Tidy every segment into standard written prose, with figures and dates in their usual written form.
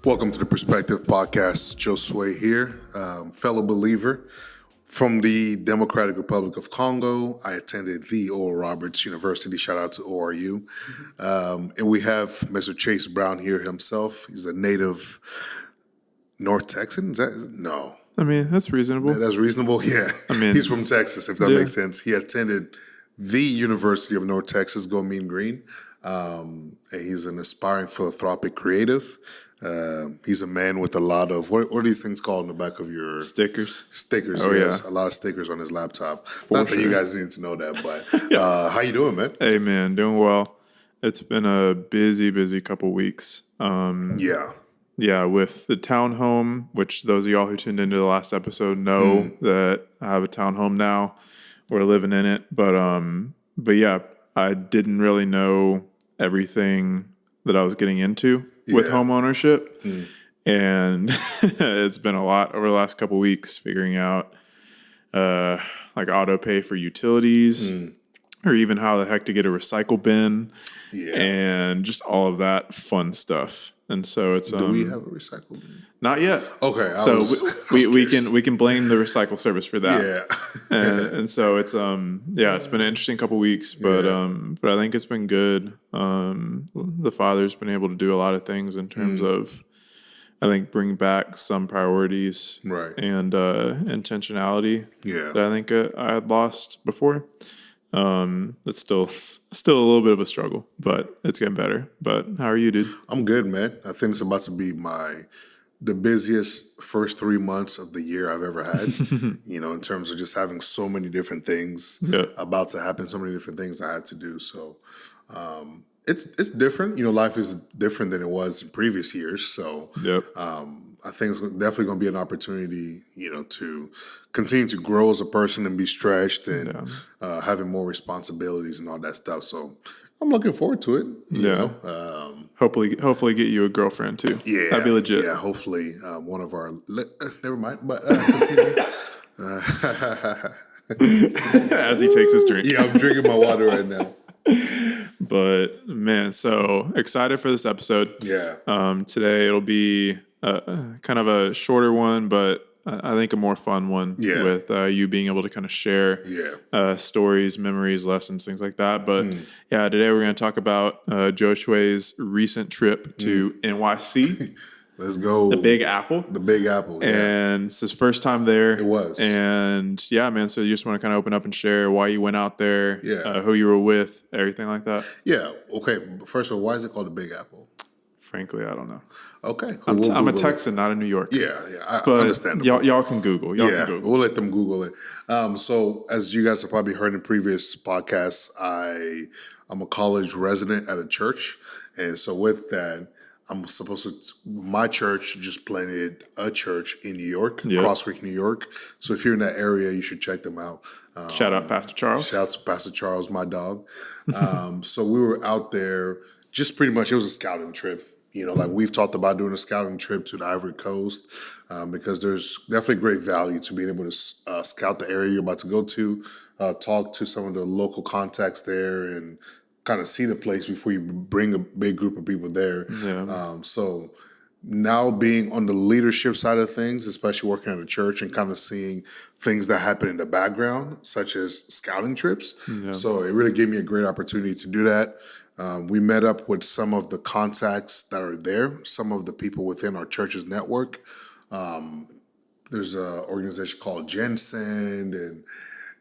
Welcome to the Perspective Podcast. Josue here, fellow believer from the Democratic Republic of Congo. I attended the Oral Roberts University. Shout out to ORU. And we have Mr. Chase Brown here himself. He's a native North Texan. Is that? No. I mean, that's reasonable. That's reasonable? Yeah. I mean, he's from Texas, if that makes sense. He attended the University of North Texas, go Mean Green. And he's an aspiring philanthropic creative. He's a man with a lot of, what are these things called in the back of your... Stickers. Stickers, oh, yes. Yeah. A lot of stickers on his laptop. That you guys need to know that, but how you doing, man? Hey, man, doing well. It's been a busy couple weeks. Yeah, with the townhome, which those of y'all who tuned into the last episode know that I have a townhome now. We're living in it. But yeah, I didn't really know everything that I was getting into with home ownership. And it's been a lot over the last couple of weeks figuring out like auto pay for utilities or even how the heck to get a recycle bin and just all of that fun stuff. And so it's do we have a recycle bin? Not yet. Okay, we can blame the recycle service for that. Yeah. and so it's it's been an interesting couple weeks, but I think it's been good. The father's been able to do a lot of things in terms of, I think, bring back some priorities and intentionality that I think I had lost before. It's still a little bit of a struggle, but it's getting better. But how are you, dude? I'm good, man. I think it's about to be the busiest first 3 months of the year I've ever had, in terms of just having so many different things about to happen, so many different things I had to do. So it's different. Life is different than it was in previous years. So I think it's definitely going to be an opportunity, to continue to grow as a person and be stretched and having more responsibilities and all that stuff. So I'm looking forward to it. You know? Hopefully get you a girlfriend too. Yeah. That'd be legit. Yeah, hopefully one of our... never mind, but continue. As he takes his drink. Yeah, I'm drinking my water right now. But man, so excited for this episode. Yeah. Today it'll be kind of a shorter one, but I think a more fun one with you being able to kind of share stories, memories, lessons, things like that. But today we're going to talk about Josue's recent trip to NYC. Let's go. The Big Apple. The Big Apple, yeah. And it's his first time there. It was. And yeah, man, so you just want to kind of open up and share why you went out there, who you were with, everything like that? Yeah, okay. First of all, why is it called the Big Apple? Frankly, I don't know. Okay, cool. I'm a Texan, not a New Yorker. Yeah, but understandable. Y'all can Google. Can Google. We'll let them Google it. So, as you guys have probably heard in previous podcasts, I'm a college resident at a church. And so with that, I'm supposed to, my church just planted a church in New York, Cross Creek, New York. So if you're in that area, you should check them out. Shout out Pastor Charles. Shout out to Pastor Charles, my dog. So we were out there, just pretty much, it was a scouting trip. Like we've talked about doing a scouting trip to the Ivory Coast because there's definitely great value to being able to scout the area you're about to go to, talk to some of the local contacts there and kind of see the place before you bring a big group of people there. So now being on the leadership side of things, especially working at a church and kind of seeing things that happen in the background, such as scouting trips. So it really gave me a great opportunity to do that. We met up with some of the contacts that are there, some of the people within our church's network. There's an organization called Jensen, and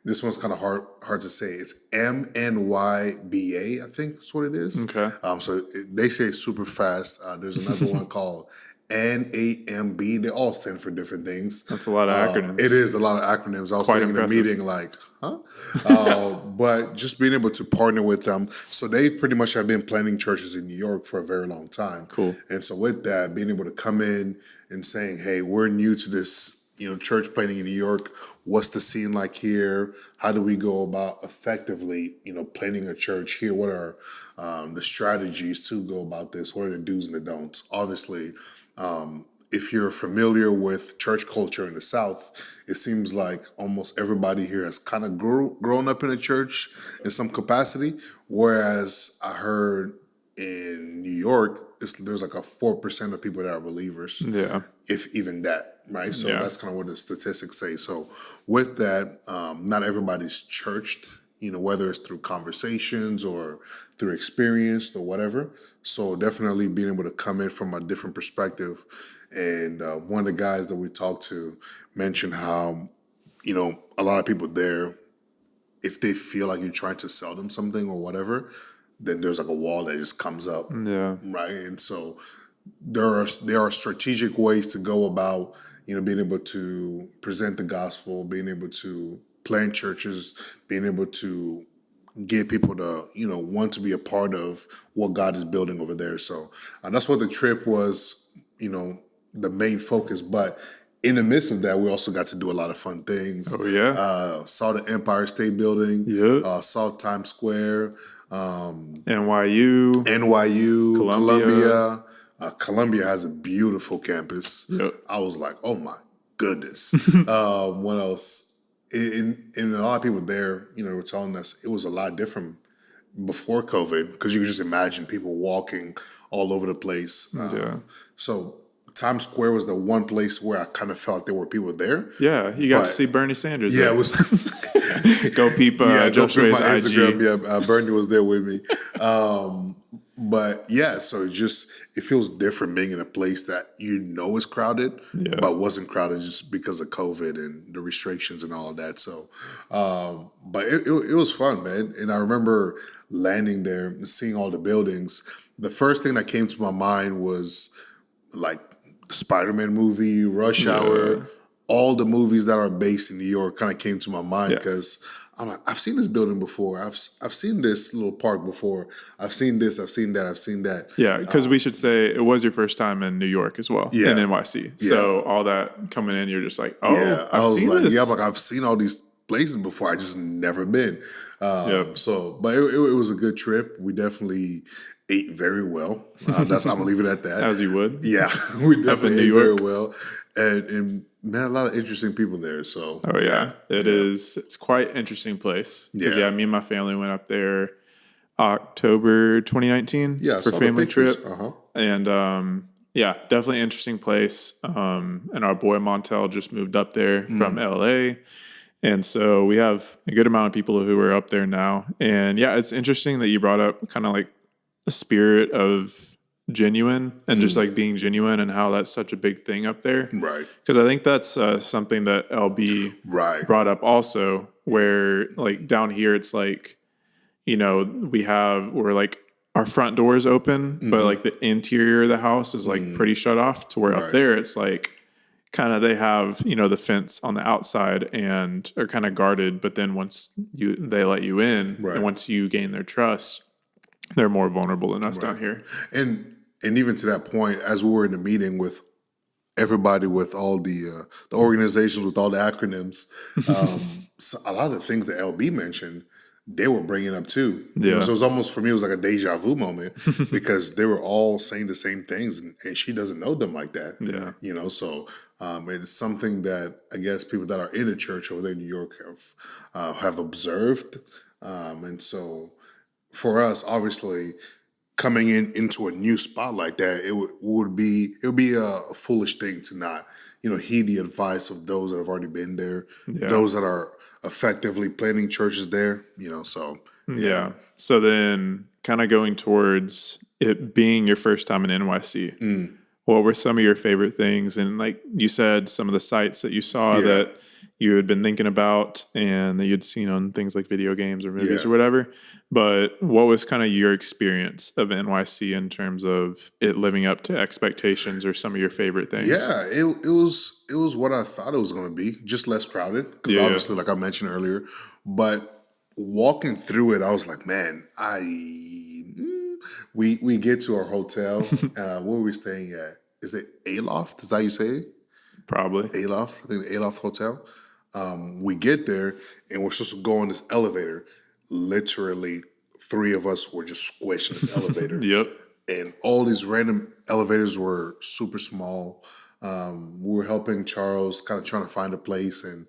this one's kind of hard to say. It's MNYBA, I think is what it is. Okay. So they say it super fast. There's another one called NAMB. They all stand for different things. That's a lot of acronyms. It is a lot of acronyms. I was sitting in a meeting like, huh? But just being able to partner with them. So they pretty much have been planting churches in New York for a very long time. Cool. And so with that, being able to come in and saying, hey, we're new to this, church planting in New York. What's the scene like here? How do we go about effectively, planting a church here? What are the strategies to go about this? What are the do's and the don'ts? Obviously, if you're familiar with church culture in the South, it seems like almost everybody here has kind of grown up in a church in some capacity. Whereas I heard in New York, there's like a 4% of people that are believers. Yeah. If even that, right? So Yeah. that's kind of what the statistics say. So with that, not everybody's churched, whether it's through conversations or through experience or whatever. So definitely being able to come in from a different perspective. And one of the guys that we talked to mentioned how, a lot of people there, if they feel like you're trying to sell them something or whatever, then there's like a wall that just comes up, Yeah. right? And so there are strategic ways to go about being able to present the gospel, being able to plant churches, being able to get people to want to be a part of what God is building over there. So that's what the trip was, the main focus. But in the midst of that, we also got to do a lot of fun things. Oh, yeah. Saw the Empire State Building. Yep. Saw Times Square. NYU. Columbia. Columbia has a beautiful campus. Yep. I was like, oh my goodness. What else? And a lot of people there, were telling us it was a lot different before COVID, because you can just imagine people walking all over the place. Yeah. So Times Square was the one place where I kind of felt there were people there. Yeah, you got to see Bernie Sanders. Yeah, there. it was. Go peep Josue my IG. Instagram. Yeah, Bernie was there with me. But yeah, so it feels different being in a place that is crowded, but wasn't crowded just because of COVID and the restrictions and all of that. So, but it was fun, man. And I remember landing there and seeing all the buildings. The first thing that came to my mind was like the Spider-Man movie, Rush Hour, all the movies that are based in New York kind of came to my mind because I'm like, I've seen this building before. I've seen this little park before. I've seen this. I've seen that. I've seen that. Yeah, because we should say it was your first time in New York as well, in NYC. Yeah. So all that coming in, you're just like, I've seen this. Yeah, I'm like, I've seen all these places before. I just never been. So, but it was a good trip. We definitely ate very well. I'm gonna leave it at that. As you would. Yeah, we definitely ate very well, and met a lot of interesting people there. So, it's quite an interesting place. Because me and my family went up there October 2019 for family trip. And definitely interesting place. And our boy Montel just moved up there from LA. And so we have a good amount of people who are up there now. And it's interesting that you brought up kind of like the spirit of genuine and just like being genuine and how that's such a big thing up there. Right. Because I think that's something that LB brought up also, where like down here it's like, we're like our front door is open, but like the interior of the house is like pretty shut off, to where up there it's like kind of they have, the fence on the outside and are kind of guarded, but then once they let you in and once you gain their trust, they're more vulnerable than us down here. And even to that point, as we were in the meeting with everybody, with all the organizations, with all the acronyms, so a lot of the things that LB mentioned, they were bringing up too. Yeah. So it was almost, for me, it was like a deja vu moment because they were all saying the same things, and she doesn't know them like that. Yeah. So it's something that I guess people that are in the church over there in New York have observed, and so for us, obviously, coming into a new spot like that, it would be a foolish thing to not, heed the advice of those that have already been there, those that are effectively planting churches there, so. Yeah. So then kind of going towards it being your first time in NYC, what were some of your favorite things? And like you said, some of the sites that you saw that you had been thinking about and that you'd seen on things like video games or movies or whatever. But what was kind of your experience of NYC in terms of it living up to expectations, or some of your favorite things? Yeah, it was what I thought it was going to be, just less crowded. Because obviously, like I mentioned earlier, but walking through it, I was like, man, we get to our hotel. Where were we staying at? Is it Aloft? Is that how you say it? Probably. Aloft. I think the Aloft Hotel. We get there, and we're supposed to go on this elevator. Literally, 3 of us were just squished in this elevator. Yep. And all these random elevators were super small. We were helping Charles, kind of trying to find a place. And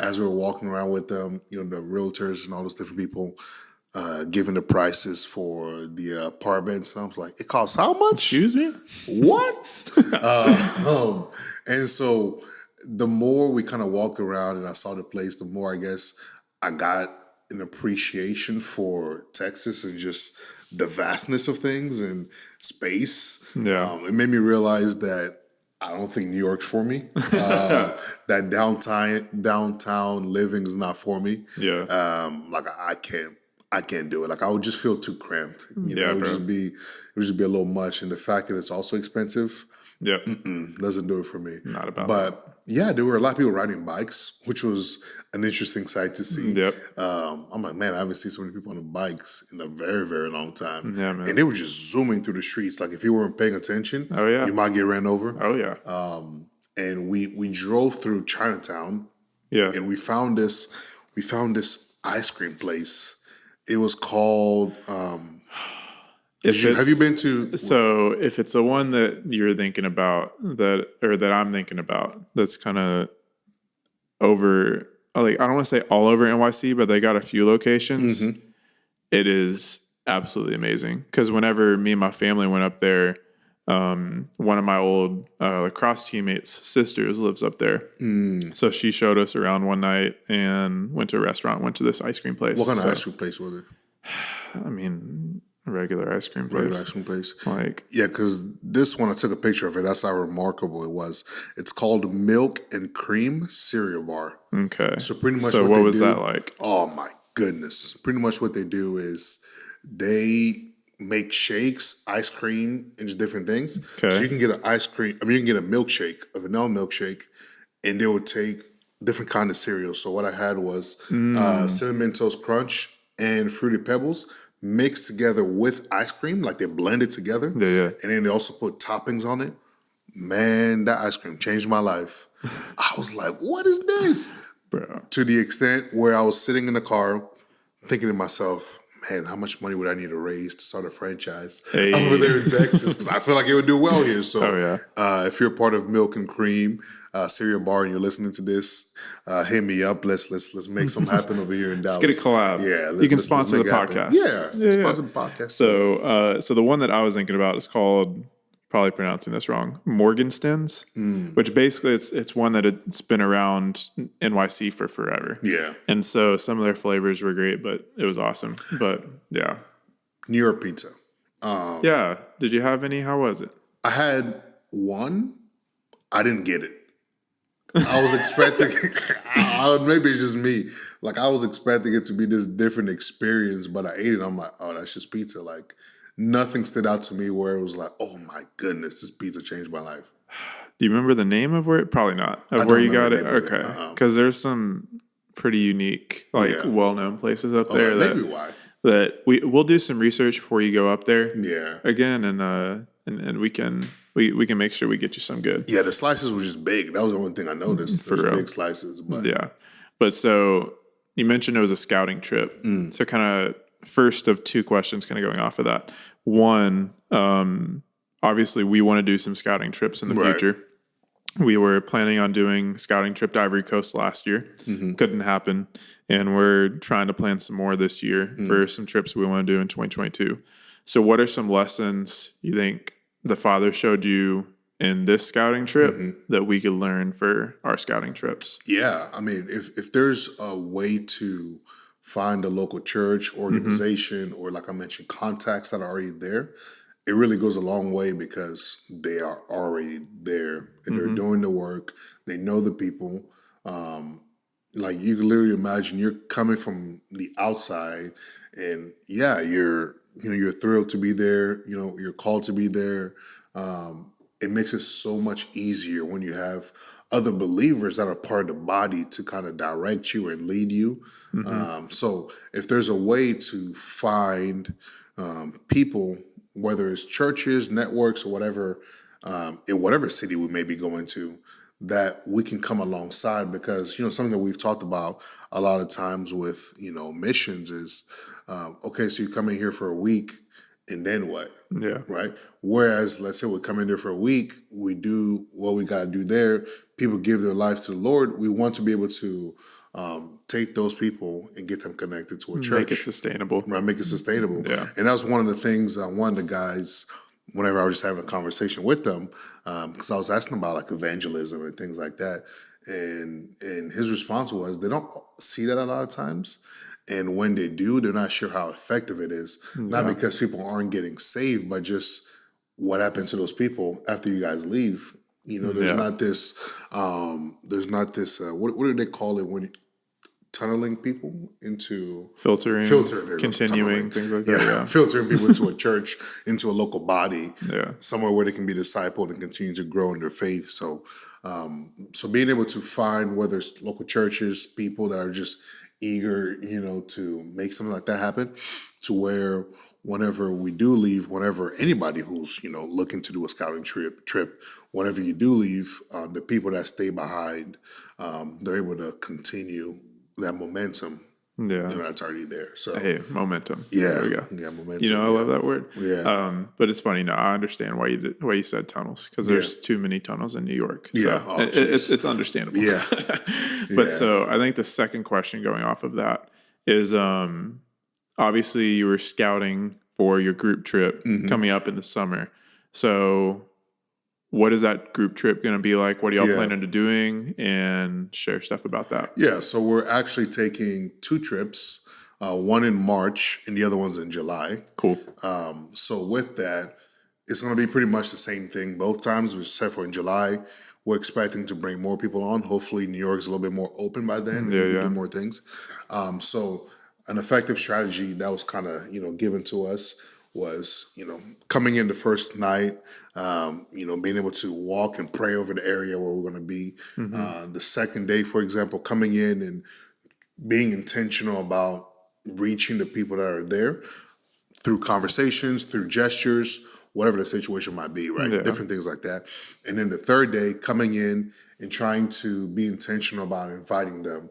as we were walking around with them, the realtors and all those different people, giving the prices for the apartments. And I was like, it costs how much? Excuse me? What? And so the more we kind of walked around and I saw the place, the more I guess I got an appreciation for Texas and just the vastness of things and space. Yeah. It made me realize that I don't think New York's for me. That downtown living is not for me. Yeah. Like I can't do it. Like I would just feel too cramped. You know, Yeah, it would bro. just be a little much. And the fact that it's also expensive Yep. doesn't do it for me. Not about But yeah, there were a lot of people riding bikes, which was an interesting sight to see. Yep. I'm like, man, I haven't seen so many people on the bikes in a very, very long time. Yeah, man. And they were just zooming through the streets. Like if you weren't paying attention, Oh, yeah. you might get ran over. Oh, yeah. And we drove through Chinatown Yeah. and we found this ice cream place. It was called have you been to So if it's the one that you're thinking about that I'm thinking about, that's kind of over, like, I don't want to say all over NYC, but they got a few locations. It is absolutely amazing. Because whenever me and my family went up there, one of my old lacrosse teammates' sisters lives up there. So she showed us around one night and went to a restaurant, went to this ice cream place. what kind of ice cream place was it? I mean, a regular ice cream place. Regular ice cream place. Like, Yeah, because this one, I took a picture of it. That's how remarkable it was. It's called Milk and Cream Cereal Bar. okay. So pretty much So what what they was do, that like? Oh my goodness. Pretty much what they do is they make shakes, ice cream, and just different things. Okay. So you can get an ice cream, you can get a milkshake, a vanilla milkshake, and they will take different kind of cereals. So what I had was Cinnamon Toast Crunch and Fruity Pebbles mixed together with ice cream, like they blend it together. Yeah, yeah. And then they also put toppings on it. Man, that ice cream changed my life. I was like, what is this? Bro. To the extent where I was sitting in the car thinking to myself, man, how much money would I need to raise to start a franchise over there in Texas? Because I feel like it would do well here. So if you're a part of Milk and Cream Cereal Bar and you're listening to this, hit me up. Let's make something happen over here in Dallas. Let's get a collab. Yeah, you can sponsor the podcast. Sponsor the podcast. So the one that I was thinking about is called, probably pronouncing this wrong, Morgenstern's, which basically it's one that it's been around NYC for forever. Yeah. And so some of their flavors were great, but it was awesome. But yeah. New York pizza. Yeah. Did you have any? How was it? I had one. I didn't get it. I was expecting, maybe it's just me. Like I was expecting it to be this different experience, but I ate it. I'm like, oh, that's just pizza. Like nothing stood out to me where it was like, oh my goodness, this pizza changed my life. Do you remember the name of where it? Probably not. Of where you got it? Okay. Because there's some pretty unique, well-known places up there. Maybe why. That we'll do some research before you go up there. Yeah. Again, and we can make sure we get you some good. Yeah, the slices were just big. That was the only thing I noticed. For real. Big slices. But. Yeah. But so you mentioned it was a scouting trip. So kind of first of two questions kind of going off of that. One, obviously we want to do some scouting trips in the future. We were planning on doing scouting trip to Ivory Coast last year. Couldn't happen. And we're trying to plan some more this year for some trips we want to do in 2022. So what are some lessons you think the Father showed you in this scouting trip that we could learn for our scouting trips? Yeah. I mean, if there's a way to find a local church, organization, or like I mentioned, contacts that are already there, it really goes a long way because they are already there and they're doing the work. They know the people. Like you can literally imagine you're coming from the outside and you're thrilled to be there. You know, you're called to be there. It makes it so much easier when you have other believers that are part of the body to kind of direct you and lead you. So if there's a way to find people, whether it's churches, networks, or whatever, in whatever city we may be going to, that we can come alongside, because, something that we've talked about a lot of times with, missions is, okay, so you come in here for a week and then what? Yeah. Right? Whereas, let's say we come in there for a week, we do what we got to do there, people give their life to the Lord. We want to be able to take those people and get them connected to a church. Make it sustainable. Right, make it sustainable. Yeah. And that was one of the things one of the guys, whenever I was just having a conversation with them, because I was asking about like evangelism and things like that, and his response was they don't see that a lot of times, and when they do, they're not sure how effective it is. Not because people aren't getting saved, but just what happens to those people after you guys leave. You know, there's not this, what do they call it when tunneling people into filtering, continuing, things like that. Yeah. Filtering people into a church, into a local body, Yeah. somewhere where they can be discipled and continue to grow in their faith. So, so being able to find whether it's local churches, people that are just eager, you know, to make something like that happen, to where whenever we do leave, whenever anybody who's, you know, looking to do a scouting trip, whenever you do leave, the people that stay behind, they're able to continue that momentum. Yeah. You know, that's already there. So hey, momentum. Yeah. There we go. Yeah, momentum. You know, I love that word. Yeah. But it's funny now. I understand why you said tunnels, because there's too many tunnels in New York. So Yeah. it's understandable. Yeah. But so I think the second question going off of that is obviously you were scouting for your group trip coming up in the summer. So what is that group trip going to be like? What are y'all planning to doing? And share stuff about that. Yeah, so we're actually taking 2 trips, one in March and the other one's in July. Cool. So with that, it's going to be pretty much the same thing both times, except for in July. We're expecting to bring more people on. Hopefully New York's a little bit more open by then. And we can do more things. So an effective strategy that was kind of, you know, given to us was, you know, coming in the first night, you know, being able to walk and pray over the area where we're going to be. The second day, for example, coming in and being intentional about reaching the people that are there through conversations, through gestures, whatever the situation might be, right? Yeah. Different things like that. And then the third day, coming in and trying to be intentional about inviting them.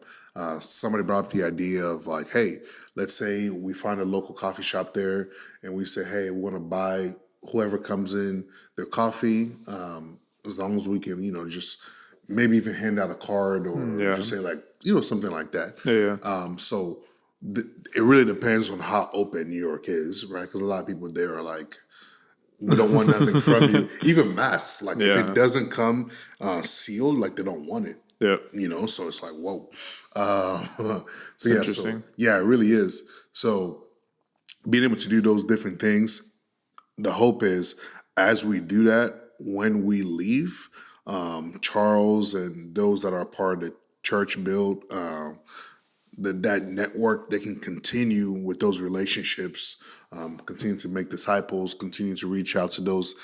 Somebody brought up the idea of like, hey, let's say we find a local coffee shop there and we say, hey, we want to buy whoever comes in their coffee, as long as we can, you know, just maybe even hand out a card or just say like, you know, something like that. So it really depends on how open New York is, right? Because a lot of people there are like, we don't want nothing from you. Even masks, like if it doesn't come sealed, like they don't want it. You know, so it's like, whoa. Interesting. Yeah, it really is. So being able to do those different things, the hope is as we do that, when we leave, Charles and those that are part of the church build, that network, they can continue with those relationships, continue to make disciples, continue to reach out to those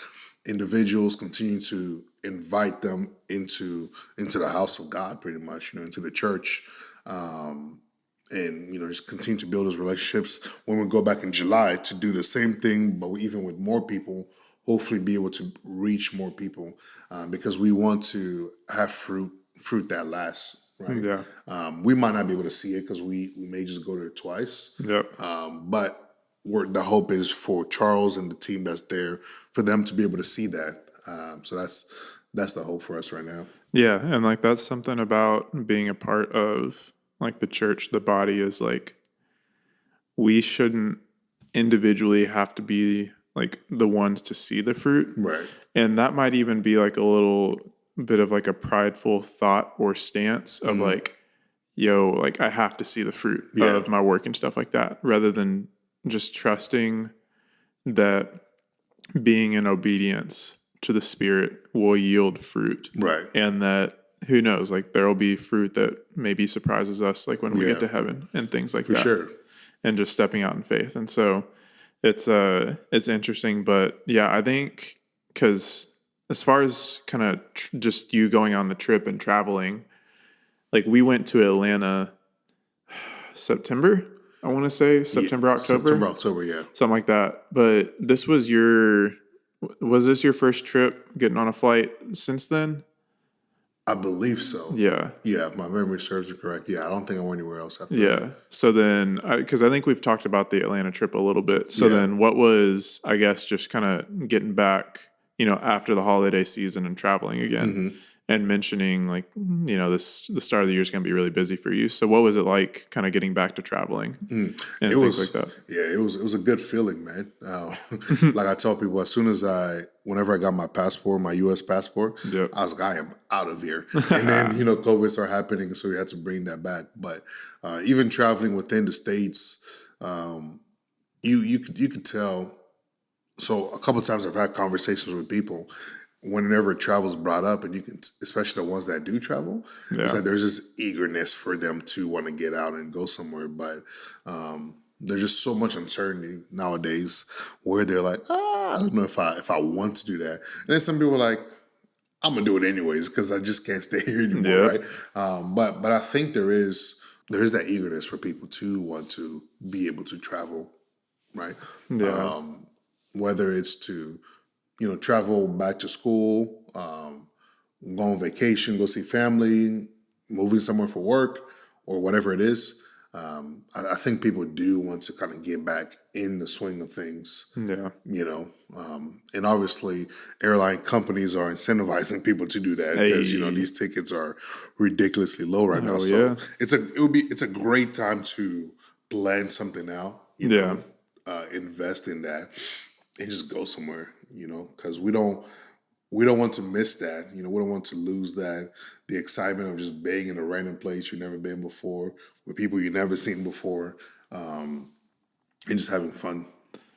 individuals, continue to invite them into the house of God, pretty much, you know, into the church, and, you know, just continue to build those relationships. When we go back in July to do the same thing, but even with more people, hopefully be able to reach more people, because we want to have fruit that lasts. Right. We might not be able to see it because we may just go there twice. But the hope is for Charles and the team that's there, for them to be able to see that. So that's the hope for us right now. Yeah, and like that's something about being a part of like the church, the body, is like we shouldn't individually have to be like the ones to see the fruit. Right. And that might even be like a little bit of like a prideful thought or stance of like, yo, like I have to see the fruit of my work and stuff like that, rather than just trusting that being in obedience to the Spirit will yield fruit. Right. And that, who knows, like there will be fruit that maybe surprises us, like when we get to heaven and things like that. For sure. And just stepping out in faith. And so it's interesting, but yeah, I think because as far as kind of just you going on the trip and traveling, like we went to Atlanta September, I want to say September, October, yeah. Something like that. But was this your first trip getting on a flight since then? I believe so. Yeah. Yeah, if my memory serves me correct. Yeah, I don't think I went anywhere else after that. Yeah. So then, because I think we've talked about the Atlanta trip a little bit. So then what was, I guess, just kind of getting back, you know, after the holiday season and traveling again. and mentioning like, the start of the year is going to be really busy for you. So what was it like kind of getting back to traveling and It things was, like that? yeah, it was a good feeling, man. Like I tell people, whenever I got my passport, my U.S. passport, Yep. I was like, I am out of here. And then COVID started happening, so we had to bring that back. But even traveling within the states, you could tell. So a couple of times I've had conversations with people. Whenever travel's brought up, and you can, especially the ones that do travel, it's Yeah. like there's this eagerness for them to want to get out and go somewhere. But there's just so much uncertainty nowadays where they're like, I don't know if I want to do that. And then some people are like, I'm gonna do it anyways because I just can't stay here anymore, Yep. right? But I think there is that eagerness for people to want to be able to travel, right? Yeah. Whether it's to travel back to school, go on vacation, go see family, moving somewhere for work, or whatever it is. I think people do want to kind of get back in the swing of things, Yeah. and obviously airline companies are incentivizing people to do that because Hey. these tickets are ridiculously low right now. Hell So yeah. it's a great time to plan something out, Yeah. invest in that and just go somewhere, because we don't want to miss that. We don't want to lose the excitement of just being in a random place you've never been before with people you've never seen before, and just having fun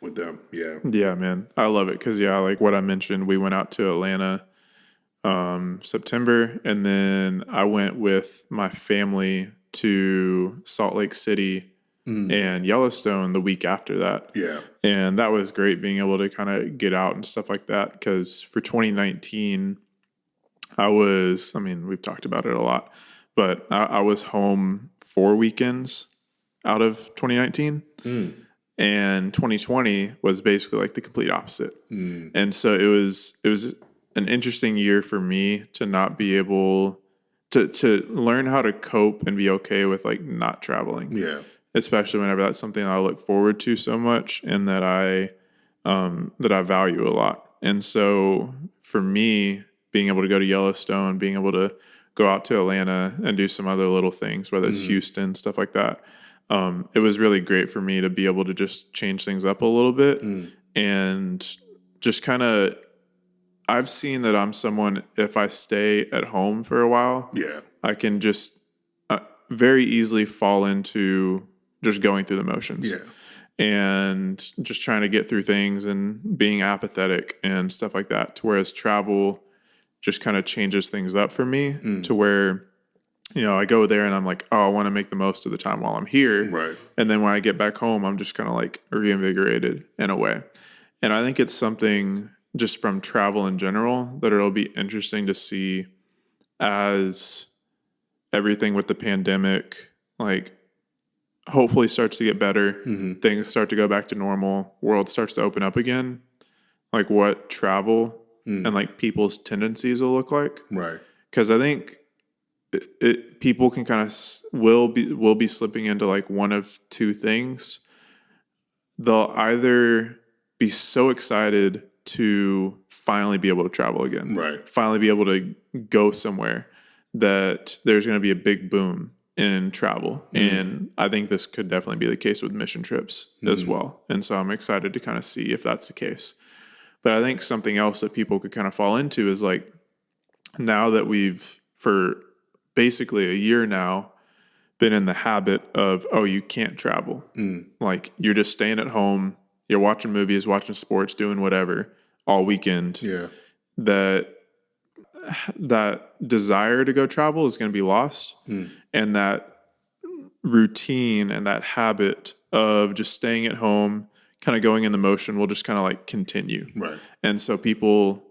with them. Yeah. Yeah, man. I love it because, like what I mentioned, we went out to Atlanta September, and then I went with my family to Salt Lake City and Yellowstone the week after that. Yeah. And that was great being able to kind of get out and stuff like that because for 2019, we've talked about it a lot, but I was home 4 weekends out of 2019. And 2020 was basically like the complete opposite. And so it was an interesting year for me to not be able to learn how to cope and be okay with like not traveling. Yeah. Especially whenever that's something I look forward to so much and that I value a lot. And so for me, being able to go to Yellowstone, being able to go out to Atlanta and do some other little things, whether it's Houston, stuff like that, it was really great for me to be able to just change things up a little bit and just kind of. I've seen that I'm someone, if I stay at home for a while, Yeah. I can just very easily fall into just going through the motions. Yeah. And just trying to get through things and being apathetic and stuff like that. Whereas travel just kind of changes things up for me to where, I go there and I'm like, oh, I want to make the most of the time while I'm here. Right. And then when I get back home, I'm just kind of like reinvigorated in a way. And I think it's something just from travel in general that it'll be interesting to see as everything with the pandemic, like, hopefully starts to get better, things start to go back to normal, world starts to open up again, like what travel and like people's tendencies will look like. Right. Because I think people can kind of will be slipping into like one of two things. They'll either be so excited to finally be able to travel again, Right. finally be able to go somewhere, that there's going to be a big boom in travel. And I think this could definitely be the case with mission trips as well. And so I'm excited to kind of see if that's the case. But I think something else that people could kind of fall into is like, now that we've, for basically a year now, been in the habit of, oh, you can't travel. Like you're just staying at home, you're watching movies, watching sports, doing whatever all weekend. Yeah. That desire to go travel is going to be lost. And that routine and that habit of just staying at home, kind of going in the motion will just kind of like continue. Right. And so people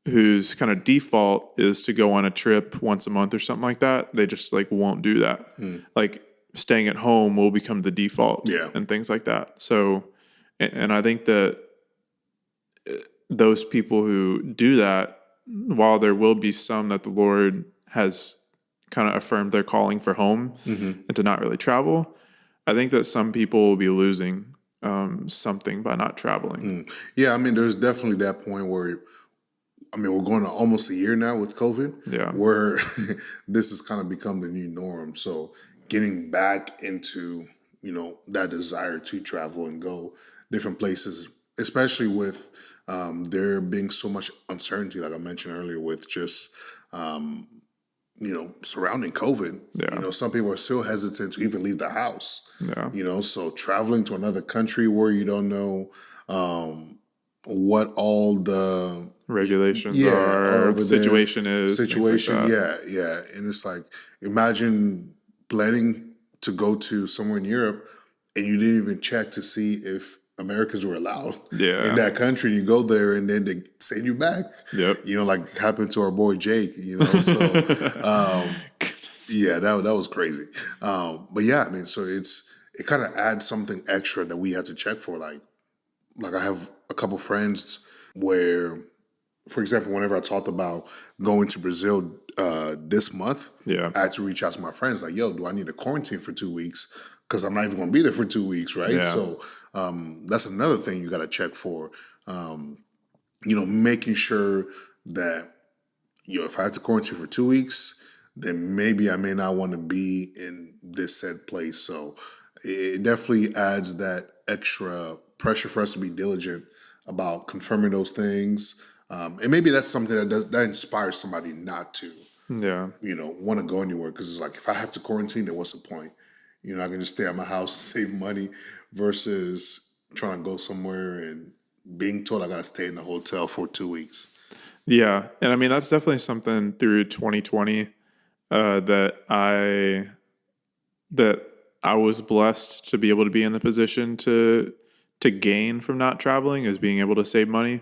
whose kind of default is to go on a trip once a month or something like that, they just like won't do that. Like staying at home will become the default and things like that. So, and I think that those people who do that, while there will be some that the Lord has kind of affirmed their calling for home and to not really travel, I think that some people will be losing something by not traveling. Yeah, I mean, there's definitely that point where I mean, we're going to almost a year now with COVID, Yeah. where this has kind of become the new norm. So getting back into, that desire to travel and go different places, especially with there being so much uncertainty, like I mentioned earlier, with just, surrounding COVID. Yeah. Some people are still hesitant to even leave the house. Yeah. So traveling to another country where you don't know what all the regulations are are, or over the there, situation is, things like that. yeah, and it's like, imagine planning to go to somewhere in Europe and you didn't even check to see if Americans were allowed in Yeah. that country. You go there and then they send you back. Yep. Like happened to our boy Jake. So yeah, that was crazy. But yeah, I mean, so it kind of adds something extra that we had to check for. Like I have a couple friends where, for example, whenever I talked about going to Brazil this month, Yeah. I had to reach out to my friends like, yo, do I need to quarantine for 2 weeks? Because I'm not even going to be there for 2 weeks, right? Yeah. So that's another thing you got to check for. Making sure that, if I have to quarantine for 2 weeks, then maybe I may not want to be in this said place. So it definitely adds that extra pressure for us to be diligent about confirming those things. And maybe that's something that inspires somebody not to, Yeah. want to go anywhere. Because it's like, if I have to quarantine, then what's the point? I can just stay at my house and save money versus trying to go somewhere and being told I got to stay in the hotel for 2 weeks. Yeah. And I mean, that's definitely something through 2020 that I was blessed to be able to be in the position to gain from not traveling, is being able to save money.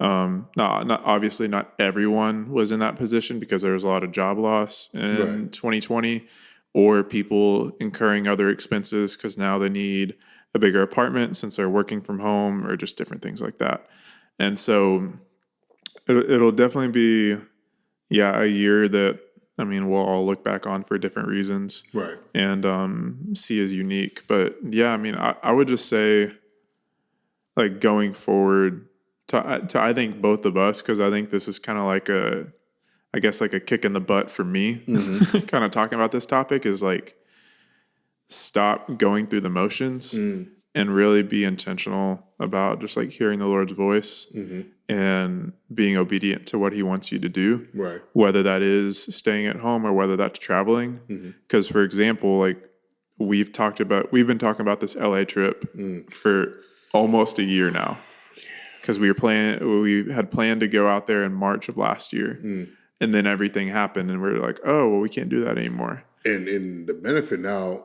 Not obviously not everyone was in that position, because there was a lot of job loss in 2020, or people incurring other expenses because now they need a bigger apartment since they're working from home, or just different things like that. And so it'll definitely be, a year that, I mean, we'll all look back on for different reasons, Right. and see as unique. But yeah, I mean, I would just say, like, going forward, to I think both of us, because I think this is kind of like a kick in the butt for me, kind of talking about this topic, is like, stop going through the motions and really be intentional about just like hearing the Lord's voice and being obedient to what he wants you to do. Right. Whether that is staying at home or whether that's traveling. Because for example, like we've been talking about this LA trip for almost a year now. Because we had planned to go out there in March of last year. And then everything happened and we're like, oh, well, we can't do that anymore. And in the benefit now,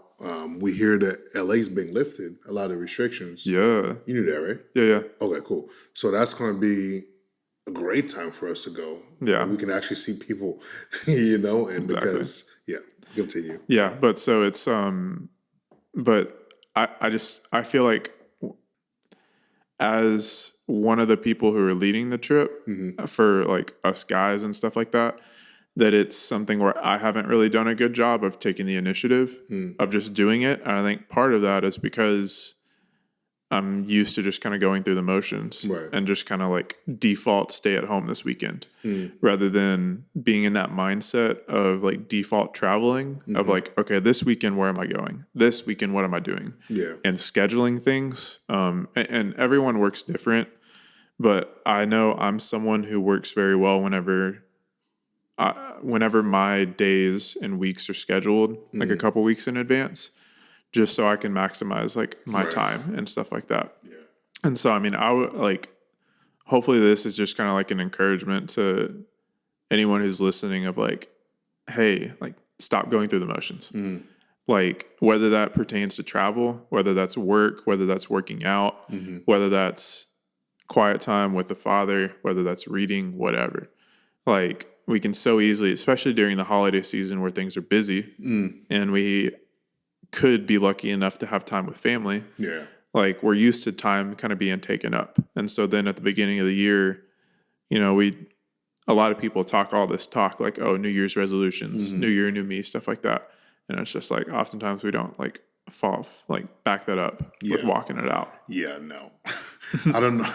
we hear that LA's being lifted, a lot of restrictions. Yeah. You knew that, right? Yeah. Okay, cool. So that's going to be a great time for us to go. Yeah. We can actually see people, and Exactly. because, continue. Yeah. But so it's, but I feel like as one of the people who are leading the trip for like us guys and stuff like that it's something where I haven't really done a good job of taking the initiative of just doing it. And I think part of that is because I'm used to just kind of going through the motions and just kind of like default stay at home this weekend rather than being in that mindset of like default traveling of like, okay, this weekend, where am I going? This weekend, what am I doing? Yeah. And scheduling things. And everyone works different, but I know I'm someone who works very well whenever my days and weeks are scheduled like a couple weeks in advance, just so I can maximize like my time and stuff like that. Yeah. And so, I mean, I would like, hopefully this is just kind of like an encouragement to anyone who's listening of like, hey, like stop going through the motions. Like whether that pertains to travel, whether that's work, whether that's working out, whether that's quiet time with the Father, whether that's reading, whatever. Like we can so easily, especially during the holiday season where things are busy and we could be lucky enough to have time with family. Yeah. Like we're used to time kind of being taken up. And so then at the beginning of the year, a lot of people talk all this talk like, oh, New Year's resolutions, New Year, new me, stuff like that. And it's just like, oftentimes we don't like back that up with walking it out. Yeah, no. I don't know.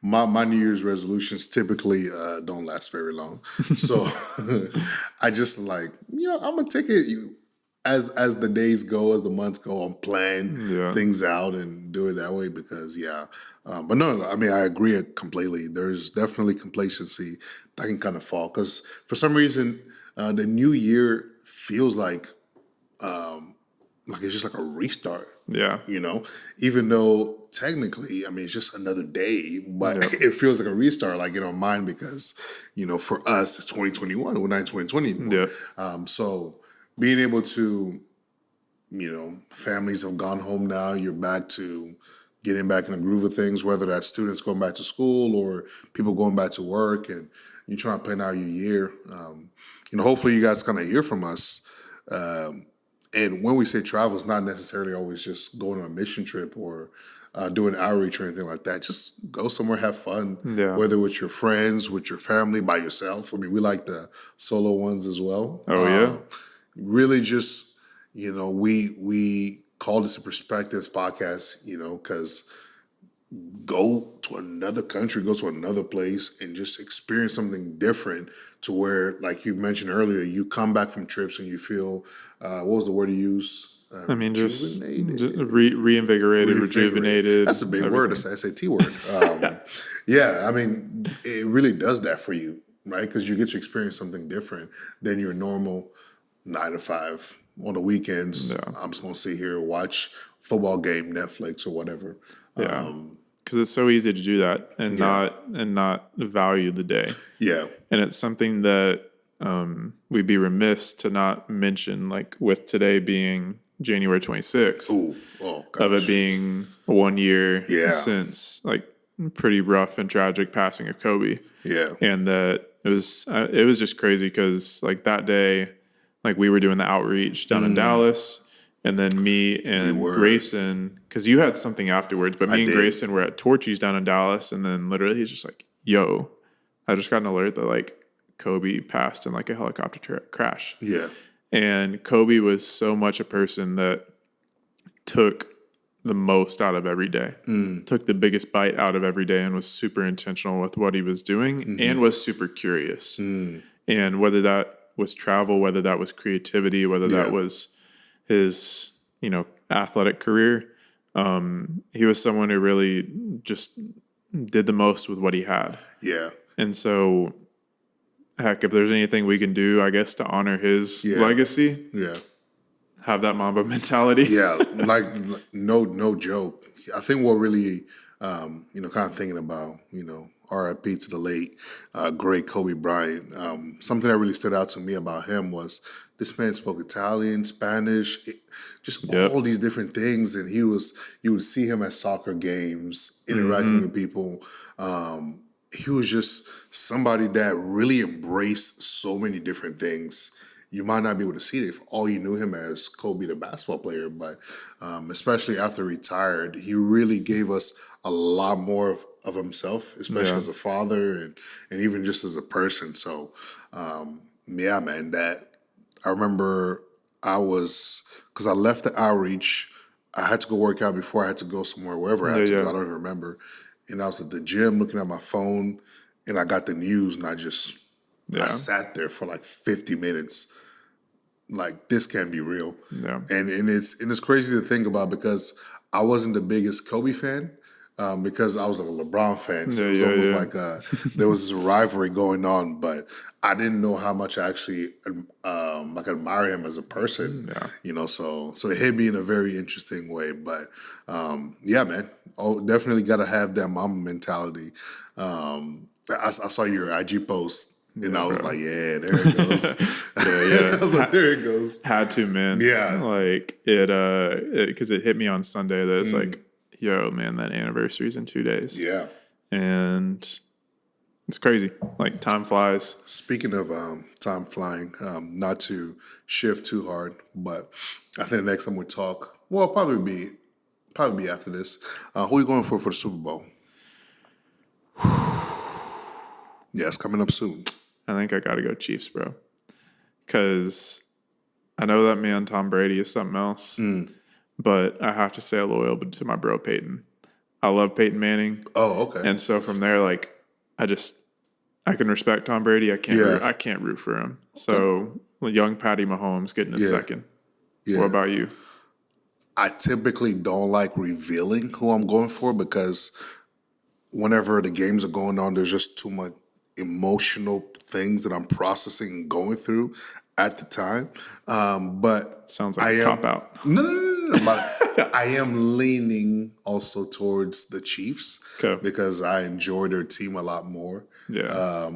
My New Year's resolutions typically don't last very long. So I just like, I'm gonna take it as the days go, as the months go, I'm plan Yeah. things out and do it that way because but no, I mean I agree completely. There's definitely complacency that can kind of fall because for some reason the new year feels like it's just like a restart. Yeah. Even though technically, I mean, it's just another day, but Yep. it feels like a restart, like in our mind, because, for us, it's 2021, we're not in 2020 anymore. Yep. So being able to, families have gone home now, you're back to getting back in the groove of things, whether that's students going back to school or people going back to work and you're trying to plan out your year. Hopefully you guys kind of hear from us. And when we say travel, it's not necessarily always just going on a mission trip or doing outreach or anything like that. Just go somewhere, have fun, Yeah. whether with your friends, with your family, by yourself. I mean, we like the solo ones as well. Oh, yeah? Really just, we call this a perspectives podcast, because go to another country, go to another place and just experience something different to where, like you mentioned earlier, you come back from trips and you feel, what was the word you used? I mean, just Rejuvenated? reinvigorated, rejuvenated. That's a big word. It's an SAT word. I mean, it really does that for you, right? Because you get to experience something different than your normal 9 to 5 on the weekends. Yeah. I'm just going to sit here and watch football game, Netflix or whatever. Yeah. Because it's so easy to do that and not value the day. Yeah. And it's something that we'd be remiss to not mention, like with today being January 26th, of it being 1 year since like pretty rough and tragic passing of Kobe. Yeah. And that it was just crazy because like that day, like we were doing the outreach down in Dallas. And then me and Grayson, because you had something afterwards, but me and Grayson were at Torchy's down in Dallas. And then literally he's just like, yo, I just got an alert that like Kobe passed in like a helicopter crash. Yeah. And Kobe was so much a person that took the most out of every day, took the biggest bite out of every day and was super intentional with what he was doing and was super curious. And whether that was travel, whether that was creativity, whether that was his, athletic career, he was someone who really just did the most with what he had. Yeah. And so, heck, if there's anything we can do, I guess, to honor his legacy, have that Mamba mentality. Yeah, like no joke. I think what really, kind of thinking about, RIP to the late, great Kobe Bryant. Something that really stood out to me about him was this man spoke Italian, Spanish, just all these different things. And you would see him at soccer games, interacting with people. He was just somebody that really embraced so many different things. You might not be able to see it if all you knew him as Kobe, the basketball player, but especially after he retired, he really gave us a lot more of himself, especially as a father and even just as a person. So, man, that I remember because I left the outreach, I had to go work out before I had to go somewhere, wherever I had to go, I don't even remember. And I was at the gym looking at my phone and I got the news and I sat there for like 50 minutes. Like, this can't be real. Yeah. And it's crazy to think about because I wasn't the biggest Kobe fan because I was like a LeBron fan. So it was almost like there was this rivalry going on, but I didn't know how much I actually admire him as a person. Yeah. So it hit me in a very interesting way. But man. Oh, definitely got to have that mama mentality. I saw your IG post. And I was like, yeah, there it goes. I was like, there it goes. Had to, man. Yeah. Like, because it hit me on Sunday that it's like, yo, man, that anniversary's in 2 days. Yeah. And it's crazy. Like, time flies. Speaking of time flying, not to shift too hard, but I think the next time we talk, well, probably be after this. Who are you going for the Super Bowl? Yeah, it's coming up soon. I think I got to go Chiefs, bro. Because I know that man Tom Brady is something else. But I have to stay loyal to my bro Peyton. I love Peyton Manning. Oh, okay. And so from there, like, I can respect Tom Brady. I can't root for him. So young Patty Mahomes getting a second. Yeah. What about you? I typically don't like revealing who I'm going for because whenever the games are going on, there's just too much emotional things that I'm processing and going through at the time. But sounds like a cop out. No. But I am leaning also towards the Chiefs because I enjoy their team a lot more. Yeah.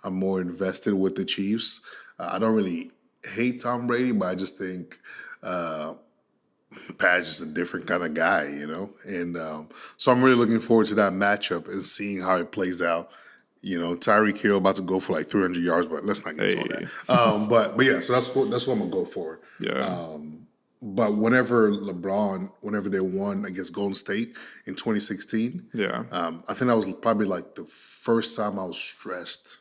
I'm more invested with the Chiefs. I don't really hate Tom Brady, but I just think Pat's just a different kind of guy, you know? And so I'm really looking forward to that matchup and seeing how it plays out. You know, Tyreek Hill about to go for like 300 yards, but let's not get into all that. But yeah, so that's what I'm going to go for. Yeah. But whenever they won against Golden State in 2016, I think that was probably like the first time I was stressed.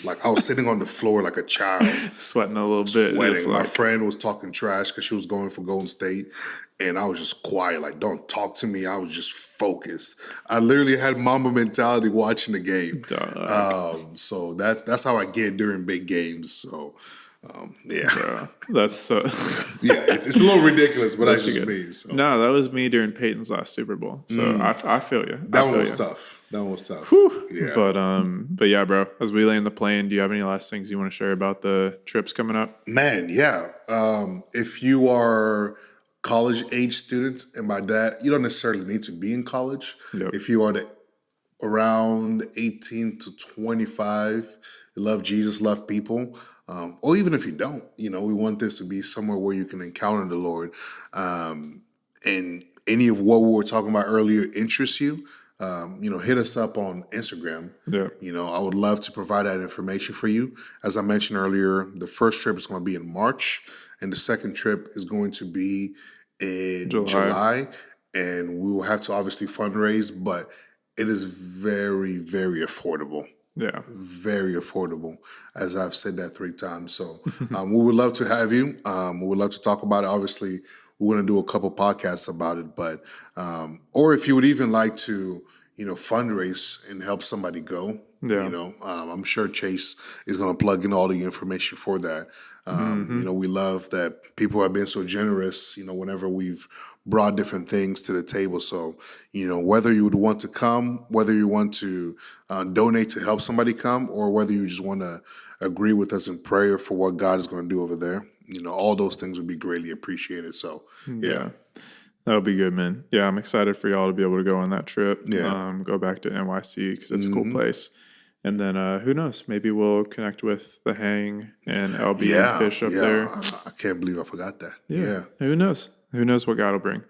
Like I was sitting on the floor like a child, sweating a little bit. Sweating. My friend was talking trash because she was going for Golden State, and I was just quiet. Like, don't talk to me. I was just focused. I literally had Mamba mentality watching the game. So that's how I get during big games. So. Yeah, bro, that's so. Yeah, it's a little ridiculous, but that's just me. So. No, that was me during Peyton's last Super Bowl. So I feel you. That one was tough. Whew. Yeah, but yeah, bro. As we land the plane, do you have any last things you want to share about the trips coming up? Man, yeah. If you are college age students, and by that you don't necessarily need to be in college. Yep. If you are around 18 to 25, you love Jesus, love people. Or even if you don't, you know, we want this to be somewhere where you can encounter the Lord. And any of what we were talking about earlier interests you, hit us up on Instagram. Yeah. You know, I would love to provide that information for you. As I mentioned earlier, the first trip is going to be in March, and the second trip is going to be in July. And we will have to obviously fundraise, but it is very, very affordable. Yeah. Very affordable, as I've said that 3 times. So we would love to have you. We would love to talk about it. Obviously, we're going to do a couple podcasts about it, but or if you would even like to, fundraise and help somebody go, I'm sure Chase is going to plug in all the information for that. We love that people have been so generous, whenever we've brought different things to the table. So, whether you would want to come, whether you want to donate to help somebody come, or whether you just want to agree with us in prayer for what God is going to do over there, all those things would be greatly appreciated. So, yeah. That would be good, man. Yeah, I'm excited for y'all to be able to go on that trip. Yeah. Go back to NYC because it's a cool place. And then who knows? Maybe we'll connect with the Hang and LB and Fish up there. I can't believe I forgot that. Yeah. Who knows? Who knows what God will bring?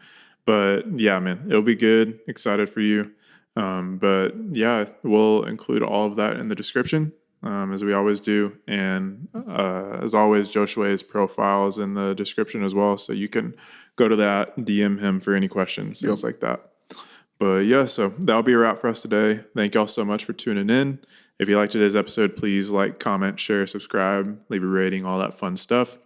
But yeah, man, it'll be good. Excited for you. But yeah, we'll include all of that in the description, as we always do. And as always, Josue's profile is in the description as well. So you can go to that, DM him for any questions, things like that. But yeah, so that'll be a wrap for us today. Thank y'all so much for tuning in. If you liked today's episode, please like, comment, share, subscribe, leave a rating, all that fun stuff.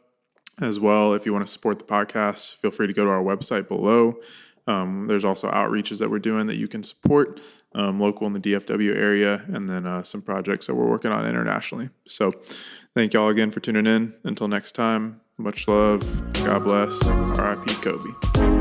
As well, if you want to support the podcast, feel free to go to our website below. There's also outreaches that we're doing that you can support, local in the DFW area, and then some projects that we're working on internationally. So thank y'all again for tuning in. Until next time, much love. God bless. R.I.P. Kobe.